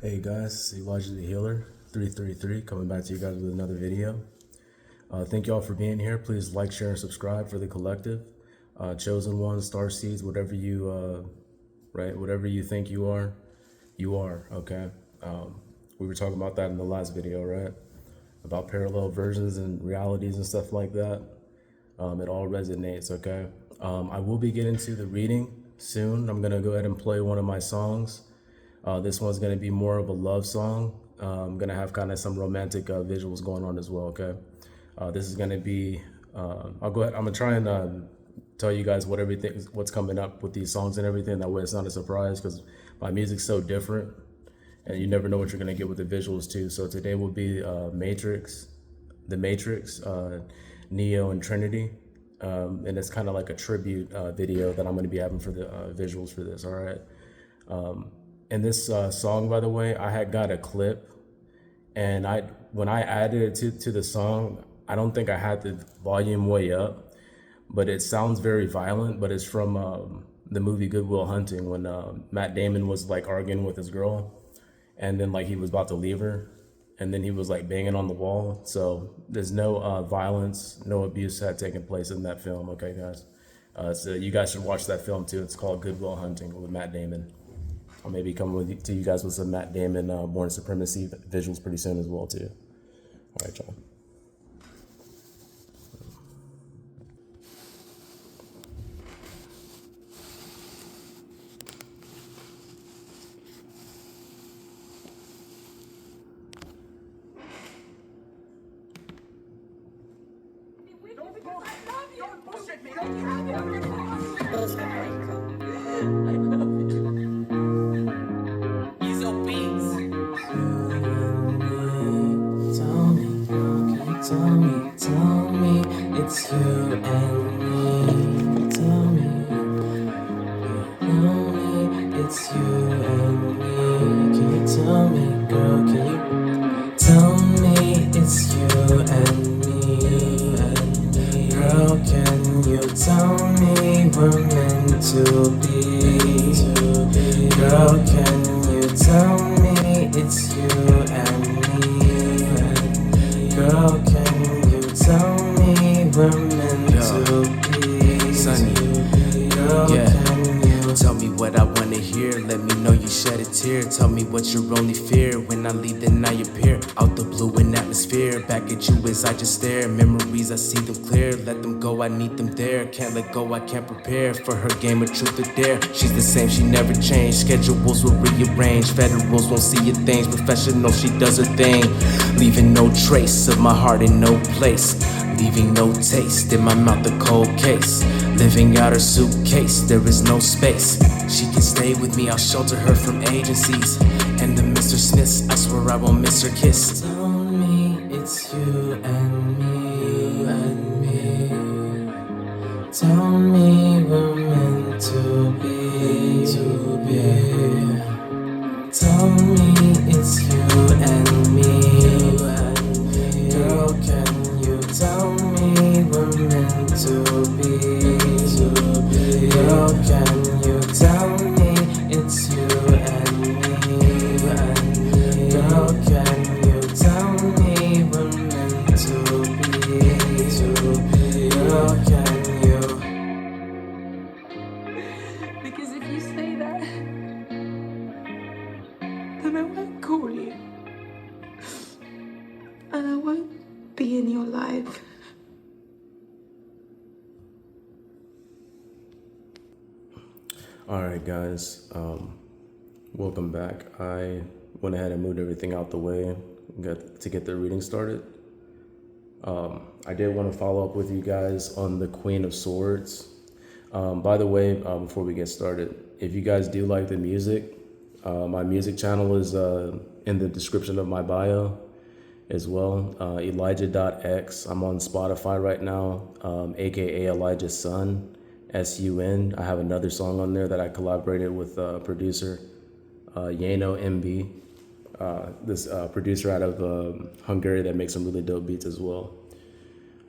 Hey guys, it's Elijah the Healer 333 coming back to you guys with another video. Thank y'all for being here. Please like, share, and subscribe for the collective. Chosen ones, star seeds, whatever you whatever you think you are, okay? We were talking about that in the last video, right? About parallel versions and realities and stuff like that. It all resonates, okay? I will be getting to the reading soon. I'm gonna go ahead and play one of my songs. This one's gonna be more of a love song. I'm gonna have kind of some romantic visuals going on as well, okay? This is gonna be, I'll go ahead, I'm gonna try and tell you guys what's coming up with these songs and everything. That way it's not a surprise because my music's so different and you never know what you're gonna get with the visuals too. So today will be The Matrix, Neo and Trinity. And it's kind of like a tribute video that I'm gonna be having for the visuals for this, all right? In this song, by the way, I had got a clip, and when I added it to the song, I don't think I had the volume way up, but it sounds very violent. But it's from the movie Good Will Hunting, when Matt Damon was like arguing with his girl, and then like he was about to leave her, and then he was like banging on the wall. So there's no violence, no abuse had taken place in that film. Okay, guys. So you guys should watch that film too. It's called Good Will Hunting with Matt Damon. I'll maybe come to you guys with some Matt Damon Born Supremacy visuals pretty soon as well too. All right, y'all. Tell me, it's you and me. It's you and me. Can you tell me, girl? Can you tell me it's you and me? Girl, can you tell me we're meant to be? Girl, can you tell me it's you and me? Girl, can you tell me we're meant to be? Sunny, girl, yeah. Tell me what I wanna hear, let me know you shed a tear. Tell me what your only fear, when I leave then I appear. Out the blue in atmosphere, back at you as I just stare. Memories, I see them clear, let them go, I need them there. Can't let go, I can't prepare for her game of truth or dare. She's the same, she never changed, schedules will rearrange. Federals won't see your things, professional, she does her thing. Leaving no trace of my heart in no place, leaving no taste in my mouth, a cold case. Living out her suitcase, there is no space. She can stay with me, I'll shelter her from agencies and the Mr. Smiths, I swear I won't miss her kiss. Tell me it's you and me, Tell me we're meant to be, Tell me it's you and me, Girl, can you tell me we're meant to be? Girl, can you tell me it's you and me? Girl, can you tell me we're meant to be? Girl, can you? Because if you say that, then I won't call you. And I won't be in your life. All right, guys. Welcome back. I went ahead and moved everything out the way to get the reading started. I did want to follow up with you guys on the Queen of Swords. By the way, before we get started, if you guys do like the music, my music channel is in the description of my bio as well. Elijah.X. I'm on Spotify right now, aka Elijah's Son, SUN. I have another song on there that I collaborated with producer Yano MB, this producer out of Hungary that makes some really dope beats as well.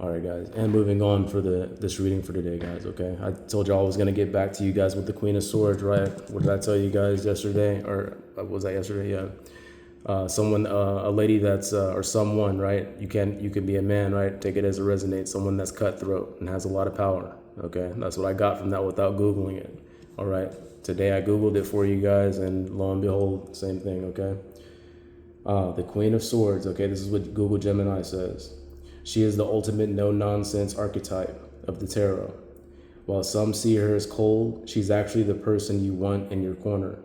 All right, guys, and moving on for this reading for today, guys, okay? I told y'all I was going to get back to you guys with the Queen of Swords, right? What did I tell you guys yesterday? Or was that yesterday? Yeah. Someone, a lady that's, or someone, right? You can be a man, right? Take it as it resonates. Someone that's cutthroat and has a lot of power. Okay, that's what I got from that without Googling it. All right, today I Googled it for you guys, and lo and behold, same thing. Okay, the Queen of Swords. Okay, this is what Google Gemini says. She is the ultimate no-nonsense archetype of the tarot. While some see her as cold, she's actually the person you want in your corner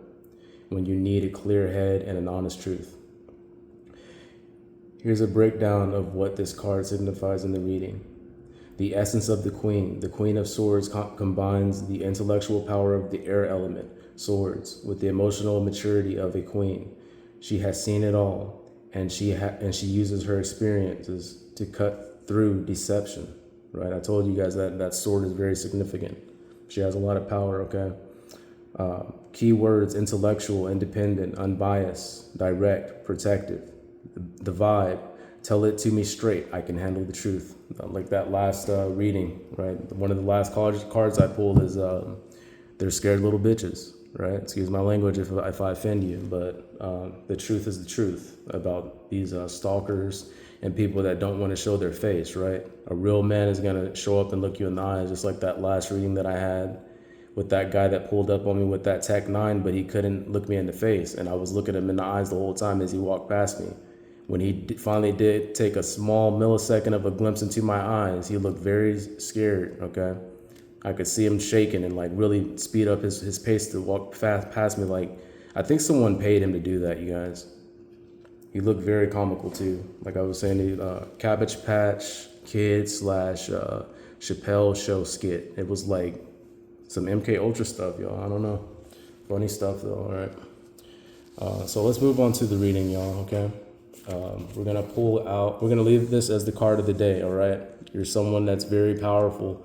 when you need a clear head and an honest truth. Here's a breakdown of what this card signifies in the reading. The essence of the Queen of Swords combines the intellectual power of the air element, swords, with the emotional maturity of a queen. She has seen it all, and she uses her experiences to cut through deception. Right? I told you guys that sword is very significant. She has a lot of power. Okay. Key words: intellectual, independent, unbiased, direct, protective. The vibe: tell it to me straight, I can handle the truth. Like that last reading, right? One of the last cards I pulled is they're scared little bitches, right? Excuse my language if I offend you, but the truth is the truth about these stalkers and people that don't want to show their face, right? A real man is going to show up and look you in the eyes, just like that last reading that I had with that guy that pulled up on me with that Tech 9, but he couldn't look me in the face. And I was looking him in the eyes the whole time as he walked past me. When he finally did take a small millisecond of a glimpse into my eyes, he looked very scared, okay? I could see him shaking and like really speed up his pace to walk fast past me. Like, I think someone paid him to do that, you guys. He looked very comical too. Like I was saying, Cabbage Patch Kid / Chappelle Show skit. It was like some MK Ultra stuff, y'all. I don't know. Funny stuff though, all right? So let's move on to the reading, y'all, okay? We're gonna pull out, we're gonna leave this as the card of the day, all right? You're someone that's very powerful,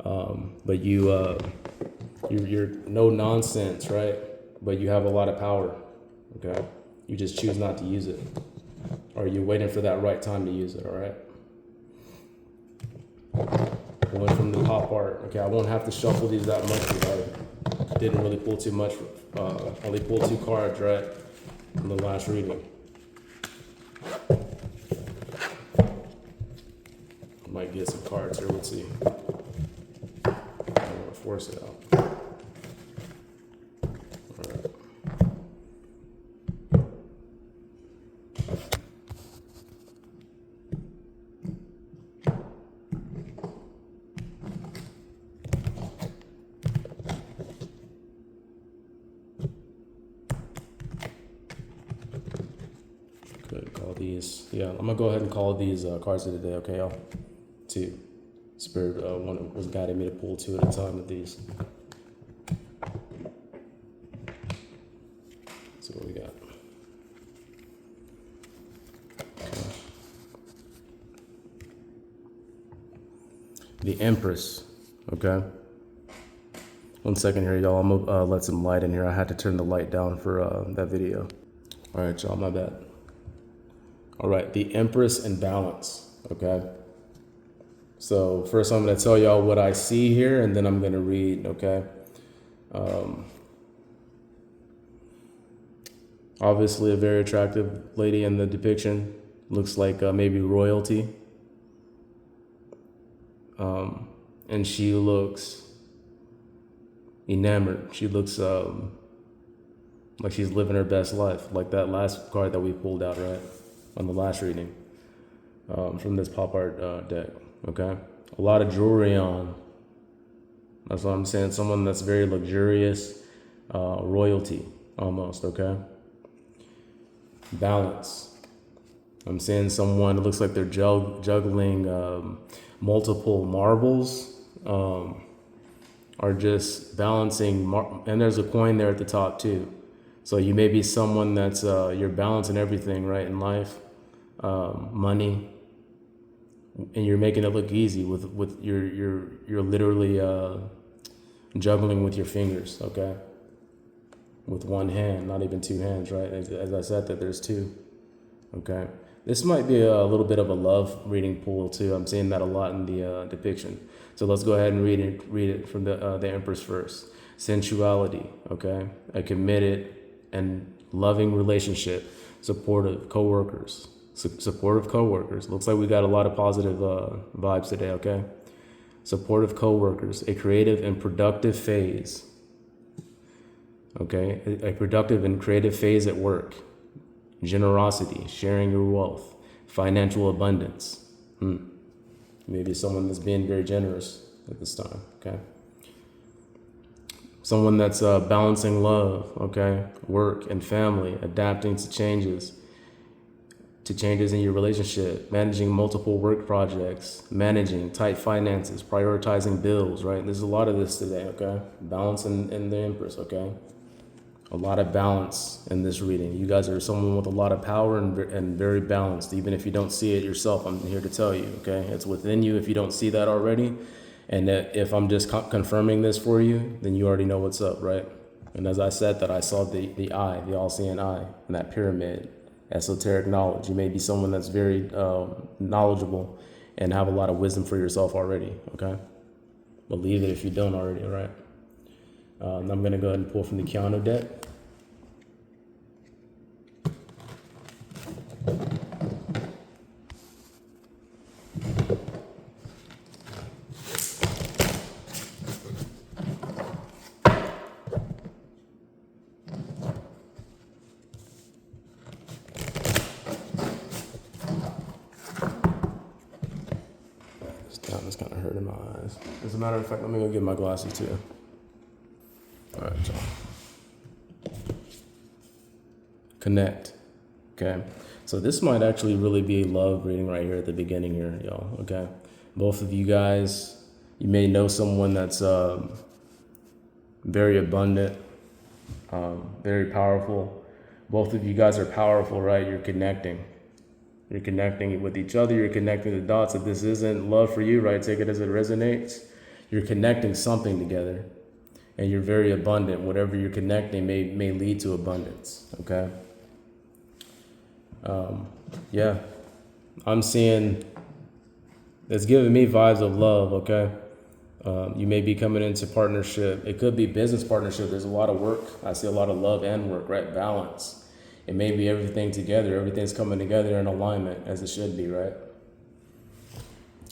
but you're no nonsense, right? But you have a lot of power, okay? You just choose not to use it, or you're waiting for that right time to use it, all right? Going from the top part, okay, I won't have to shuffle these that much because I didn't really pull too much, only pulled 2 cards, right, in the last reading. I might get some cards here, let's see. I'm gonna force it out. All right. Good, call these. Yeah, I'm gonna go ahead and call these cards of the day, okay, y'all? 2. Spirit one was guiding me to pull 2 at a time with these. So what we got? The Empress, okay? 1 second here, y'all. I'm gonna let some light in here. I had to turn the light down for that video. All right, y'all, my bad. All right, the Empress and Balance, okay? So first I'm gonna tell y'all what I see here, and then I'm gonna read, okay? Obviously a very attractive lady in the depiction. Looks like maybe royalty. And she looks enamored. She looks like she's living her best life, like that last card that we pulled out, right? On the last reading from this pop art deck, okay? A lot of jewelry on. That's what I'm saying. Someone that's very luxurious, royalty almost, okay? Balance. I'm saying someone, it looks like they're juggling multiple marbles, or just balancing, and there's a coin there at the top too. So you may be someone that's, you're balancing everything, right, in life, money, and you're making it look easy with you're literally juggling with your fingers, okay? With one hand, not even 2 hands, right? As I said, that there's 2, okay? This might be a little bit of a love reading pool too. I'm seeing that a lot in the depiction. So let's go ahead and read it from the Empress first. Sensuality, okay? A committed and loving relationship. supportive coworkers, supportive coworkers. Looks like we got a lot of positive vibes today, okay? Supportive coworkers, a creative and productive phase, okay? A productive and creative phase at work. Generosity, sharing your wealth, financial abundance. Maybe someone that's being very generous at this time, okay? Someone that's balancing love, okay? Work and family, adapting to changes in your relationship, managing multiple work projects, managing tight finances, prioritizing bills, right? There's a lot of this today, okay? Balance in the Empress, okay? A lot of balance in this reading. You guys are someone with a lot of power and very balanced. Even if you don't see it yourself, I'm here to tell you, okay? It's within you if you don't see that already. And that if I'm just confirming this for you, then you already know what's up, right? And as I said that, I saw the eye, the all-seeing eye, and that pyramid, esoteric knowledge. You may be someone that's very knowledgeable and have a lot of wisdom for yourself already, okay? Believe it if you don't already, all right? And I'm going to go ahead and pull from the Keanu deck. It's kind of hurting my eyes. As a matter of fact, let me go get my glasses too. All right, y'all. Connect. Okay. So this might actually really be a love reading right here at the beginning here, y'all. Okay. Both of you guys, you may know someone that's very abundant, very powerful. Both of you guys are powerful, right? You're connecting. You're connecting with each other. You're connecting the dots. If this isn't love for you, right, take it as it resonates. You're connecting something together, and you're very abundant. Whatever you're connecting may lead to abundance, okay? Yeah, I'm seeing, it's giving me vibes of love, okay? You may be coming into partnership. It could be business partnership. There's a lot of work. I see a lot of love and work, right? Balance. It may be everything together. Everything's coming together in alignment as it should be, right?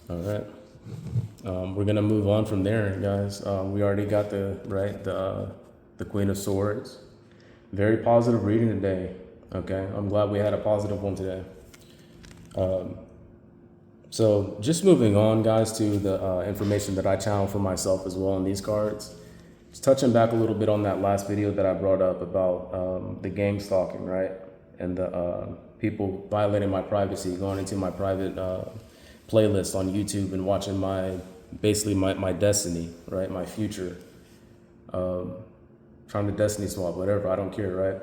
All right. We're gonna move on from there, guys. We already got the Queen of Swords. Very positive reading today. Okay, I'm glad we had a positive one today. So just moving on, guys, to the information that I channeled for myself as well in these cards. Just touching back a little bit on that last video that I brought up about the gang stalking, right? And the people violating my privacy, going into my private playlist on YouTube and watching basically my destiny, right? My future. Trying to destiny swap, whatever, I don't care, right?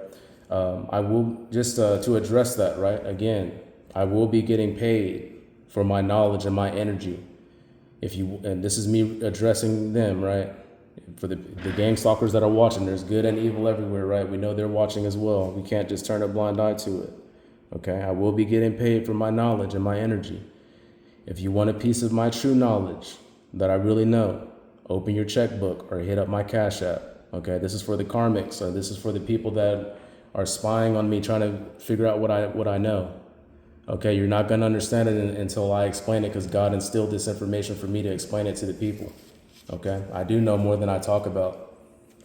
I will, just to address that, right? Again, I will be getting paid for my knowledge and my energy. And this is me addressing them, right? For the gang stalkers that are watching, there's good and evil everywhere, right? We know they're watching as well. We can't just turn a blind eye to it, okay? I will be getting paid for my knowledge and my energy. If you want a piece of my true knowledge that I really know, open your checkbook or hit up my Cash App, okay? This is for the karmics, so this is for the people that are spying on me, trying to figure out what I know. Okay, you're not gonna understand it until I explain it, because God instilled this information for me to explain it to the people. Okay, I do know more than I talk about,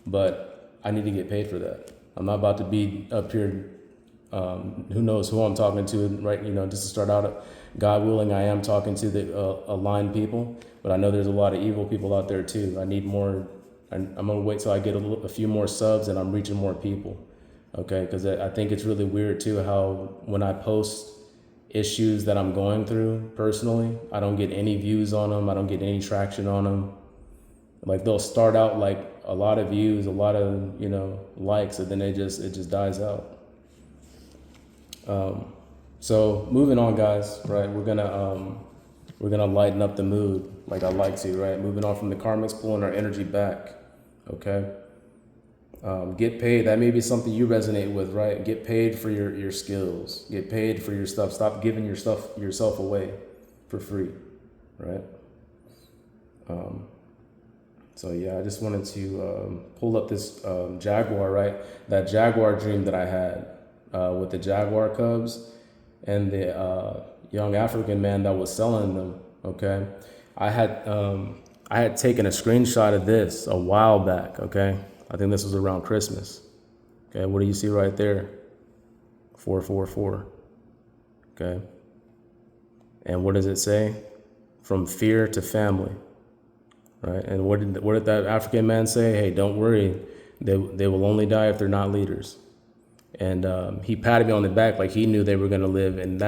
but I need to get paid for that. I'm not about to be up here, who knows who I'm talking to, right? Just to start out, God willing, I am talking to the aligned people, but I know there's a lot of evil people out there too. I need more. I'm gonna wait till I get a few more subs and I'm reaching more people. Okay, because I think it's really weird too how when I post issues that I'm going through personally, I don't get any views on them. I don't get any traction on them. Like they'll start out like a lot of views, a lot of, likes, and then it just dies out. So moving on, guys, right? We're gonna lighten up the mood like I like to, right? Moving on from the karmics, pulling our energy back. Okay. Get paid. That may be something you resonate with, right? Get paid for your skills. Get paid for your stuff. Stop giving yourself away for free, right? So yeah, I just wanted to pull up this Jaguar, right? That Jaguar dream that I had, with the Jaguar cubs and the young African man that was selling them. Okay, I had taken a screenshot of this a while back. Okay, I think this was around Christmas. Okay, what do you see right there? 444. Okay, and what does it say? From fear to family. Right, and what did that African man say? Hey, don't worry, they will only die if they're not leaders. And he patted me on the back like he knew they were going to live, and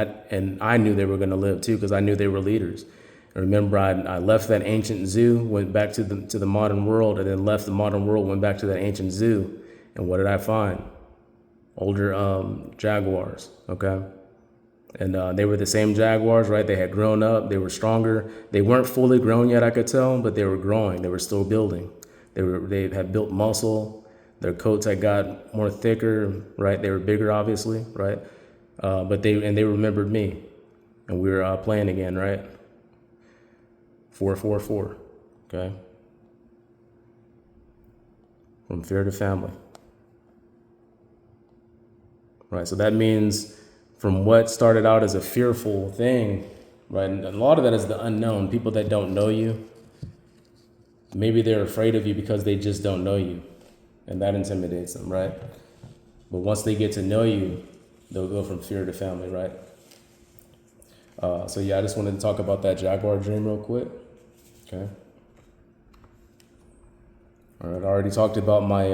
I knew they were going to live too because I knew they were leaders. And remember, I left that ancient zoo, went back to the modern world, and then left the modern world, went back to that ancient zoo, and what did I find? Older jaguars. Okay. And they were the same jaguars, right? They had grown up. They were stronger. They weren't fully grown yet, I could tell, but they were growing. They were still building. They had built muscle. Their coats had got more thicker, right? They were bigger, obviously, right? But they remembered me, and we were playing again, right? 444, okay? From fear to family, right? So that means, from what started out as a fearful thing, right? And a lot of that is the unknown. People that don't know you, maybe they're afraid of you because they just don't know you, and that intimidates them, right? But once they get to know you, they'll go from fear to family, right? So yeah, I just wanted to talk about that Jaguar dream real quick. Okay. All right, I already talked about my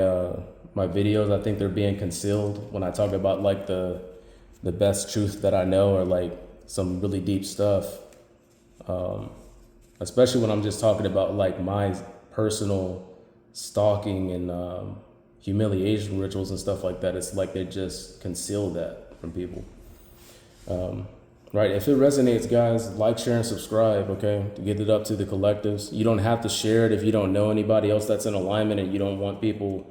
videos. I think they're being concealed when I talk about like the best truth that I know, or like some really deep stuff, especially when I'm just talking about like my personal stalking and humiliation rituals and stuff like that. It's like they just conceal that from people. Right, if it resonates, guys, like, share, and subscribe, okay, to get it up to the collectives. You don't have to share it if you don't know anybody else that's in alignment and you don't want people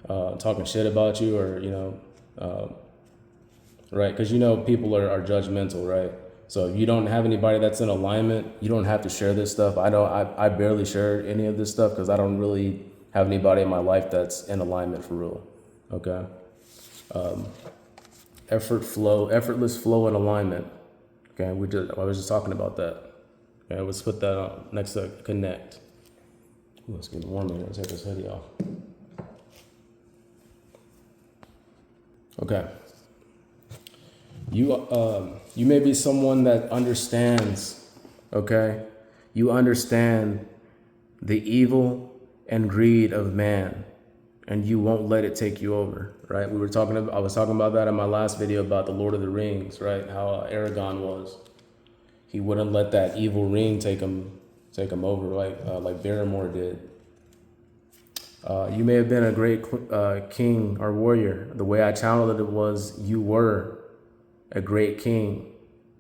talking shit about you, or, you know, right? Because, you know, people are judgmental, right? So if you don't have anybody that's in alignment, you don't have to share this stuff. I barely share any of this stuff because I don't really have anybody in my life that's in alignment for real, okay? Effortless flow and alignment. Okay, I was just talking about that. Okay, let's put that on next to connect. Ooh, it's getting warm in here. Let's take this hoodie off. Okay. You may be someone that understands, okay? You understand the evil and greed of man, and you won't let it take you over, right? I was talking about that in my last video about the Lord of the Rings, right? How Aragorn was. He wouldn't let that evil ring take him over, like Barrymore did. You may have been a great king or warrior. The way I channeled it was, you were a great king.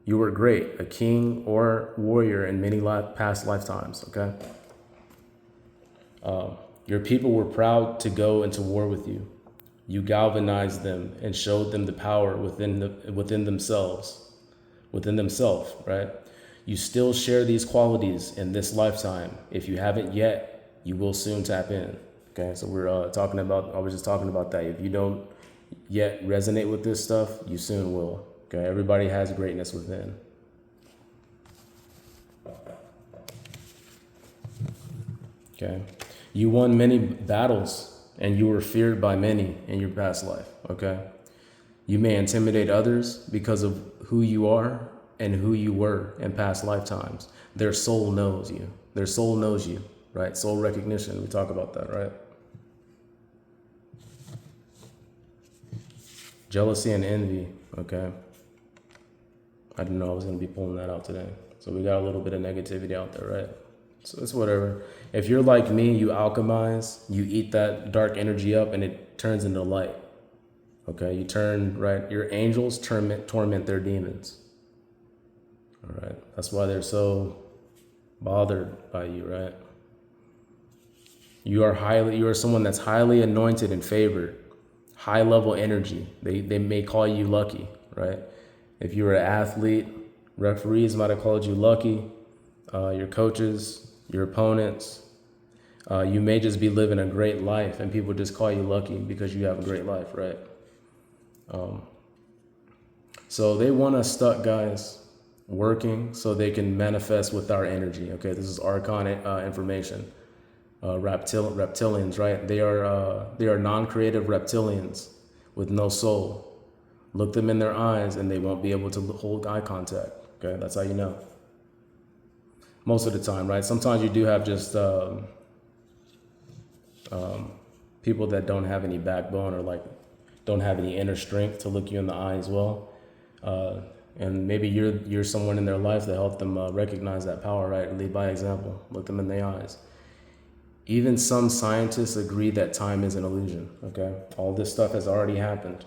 You were great, a king or warrior in many past lifetimes, okay? Your people were proud to go into war with you. You galvanized them and showed them the power within themselves, right? You still share these qualities in this lifetime. If you haven't yet, you will soon tap in. Okay, so I was just talking about that. If you don't yet resonate with this stuff, you soon will. Okay, everybody has greatness within. Okay. You won many battles and you were feared by many in your past life, okay? You may intimidate others because of who you are and who you were in past lifetimes. Their soul knows you. Their soul knows you, right? Soul recognition, we talk about that, right? Jealousy and envy, okay? I didn't know I was gonna be pulling that out today. So we got a little bit of negativity out there, right? So it's whatever. If you're like me, you alchemize, you eat that dark energy up and it turns into light. Okay, you turn, right? Your angels torment their demons. All right, that's why they're so bothered by you, right? You are someone that's highly anointed and favored, high level energy. They may call you lucky, right? If you were an athlete, referees might have called you lucky. Your coaches, your opponents, you may just be living a great life and people just call you lucky because you have a great life, right? So they want us stuck, guys, working so they can manifest with our energy. Okay, this is archon information. Reptilians, right? They are non-creative reptilians with no soul. Look them in their eyes and they won't be able to hold eye contact. Okay, that's how you know. Most of the time, right? Sometimes you do have just people that don't have any backbone or like don't have any inner strength to look you in the eye as well. And maybe you're someone in their life that helped them recognize that power, right? Lead by example. Look them in the eyes. Even some scientists agree that time is an illusion. Okay, all this stuff has already happened.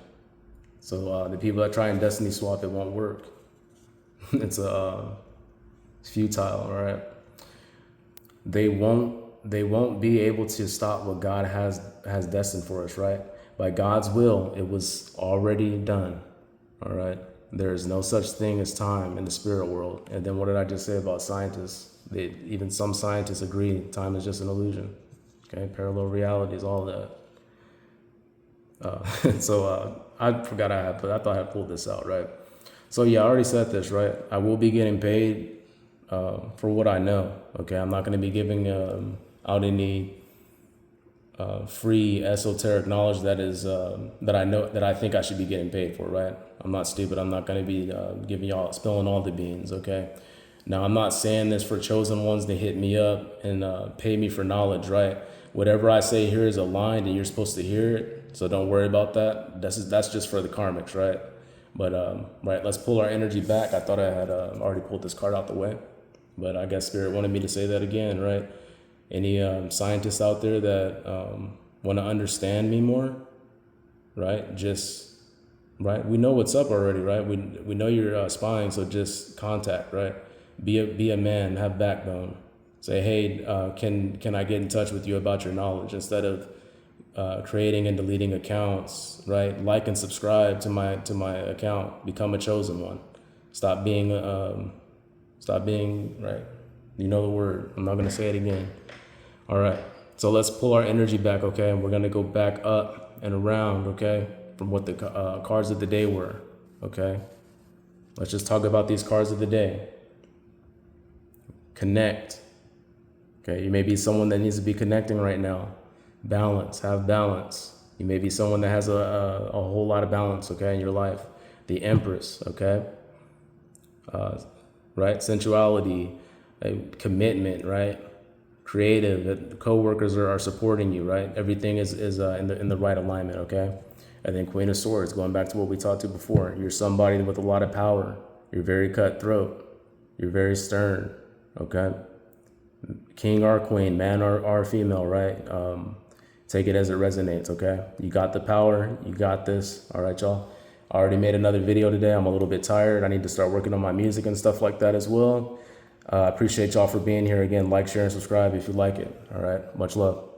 So the people that try and destiny swap, it won't work. It's futile, all right? They won't be able to stop what God has destined for us, right? By God's will, it was already done, all right? There is no such thing as time in the spirit world. And then what did I just say about scientists? Even some scientists agree time is just an illusion, okay? Parallel realities, all that. I forgot I thought I had pulled this out, right? So yeah, I already said this, right? I will be getting paid for what I know, okay? I'm not going to be giving out any free esoteric knowledge that is that I know that I think I should be getting paid for, right? I'm not stupid. I'm not going to be spilling all the beans, okay? Now, I'm not saying this for chosen ones to hit me up and pay me for knowledge, right? Whatever I say here is aligned and you're supposed to hear it. So don't worry about that. That's just for the karmics, right? But right, let's pull our energy back. I thought I had already pulled this card out the way, but I guess Spirit wanted me to say that again, right? Any scientists out there that want to understand me more, right? Right, we know what's up already, right? We know you're spying, so just contact, right? Be a man, have backbone. Say, hey, can I get in touch with you about your knowledge instead of creating and deleting accounts, right? Like and subscribe to my account. Become a chosen one. Stop being right. You know the word. I'm not gonna say it again. All right. So let's pull our energy back, okay? And we're gonna go back up and around, okay? From what the cards of the day were, okay? Let's just talk about these cards of the day. Connect. Okay, you may be someone that needs to be connecting right now. Balance, have balance. You may be someone that has a whole lot of balance, okay, in your life. The Empress, okay? Right, sensuality, commitment, right? Creative, co-workers are supporting you, right? Everything is in the right alignment, okay? And then Queen of Swords, going back to what we talked to before. You're somebody with a lot of power. You're very cutthroat. You're very stern, okay? King or queen, man or female, right? Take it as it resonates, okay? You got the power. You got this. All right, y'all? I already made another video today. I'm a little bit tired. I need to start working on my music and stuff like that as well. I appreciate y'all for being here again. Like, share, and subscribe if you like it. All right? Much love.